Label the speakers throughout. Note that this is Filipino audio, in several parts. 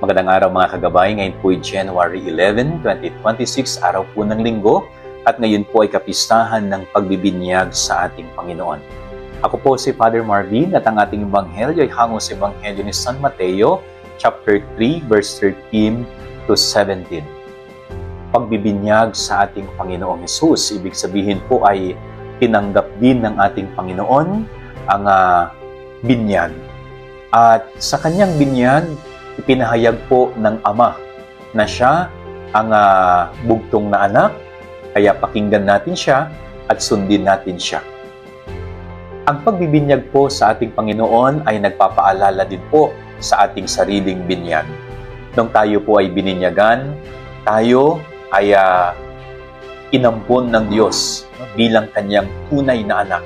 Speaker 1: Magandang araw mga kagabay. Ngayon po ay January 11, 2026, araw po ng linggo. At ngayon po ay kapistahan ng pagbibinyag sa ating Panginoon. Ako po si Father Marvin at ang ating ebanghelyo ay hango sa ebanghelyo ni San Mateo, chapter 3, verse 13 to 17. Pagbibinyag sa ating Panginoong Hesus. Ibig sabihin po ay tinanggap din ng ating Panginoon ang binyag. At sa kanyang binyag, ipinahayag po ng Ama na siya ang bugtong na anak, kaya pakinggan natin siya at sundin natin siya. Ang pagbibinyag po sa ating Panginoon ay nagpapaalala din po sa ating sariling binyag. Nung tayo po ay bininyagan, tayo ay inampon ng Diyos bilang kanyang tunay na anak.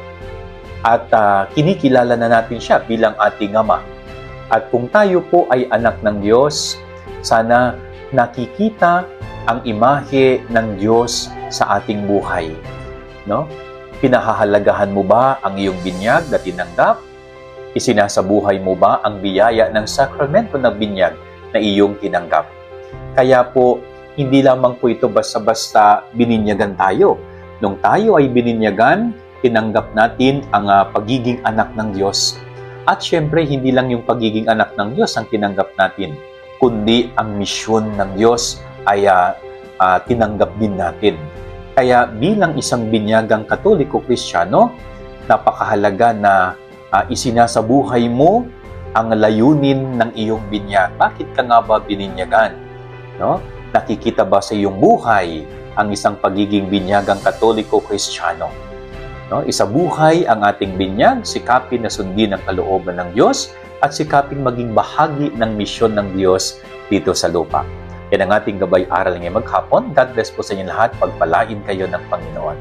Speaker 1: At kinikilala na natin siya bilang ating Ama. At kung tayo po ay anak ng Diyos, sana nakikita ang imahe ng Diyos sa ating buhay. No? Pinahahalagahan mo ba ang iyong binyag na tinanggap? Isinasabuhay mo ba ang biyaya ng sakramento ng binyag na iyong tinanggap? Kaya po, hindi lamang po ito basta-basta bininyagan tayo. Nung tayo ay bininyagan, tinanggap natin ang pagiging anak ng Diyos. At syempre, hindi lang yung pagiging anak ng Diyos ang tinanggap natin, kundi ang misyon ng Diyos ay tinanggap din natin. Kaya bilang isang binyagang Katoliko Kristiyano, napakahalaga na isinasabuhay mo ang layunin ng iyong binyag. Bakit ka nga ba bininyagan? No? Nakikita ba sa iyong buhay ang isang pagiging binyagang Katoliko Kristiyano? No, isabuhay ang ating binyag, sikapin na sundin ang kalooban ng Diyos at sikapin maging bahagi ng misyon ng Diyos dito sa lupa. Yan ang ating gabay aral ngayong maghapon. God bless po sa inyo lahat. Pagpalain kayo ng Panginoon.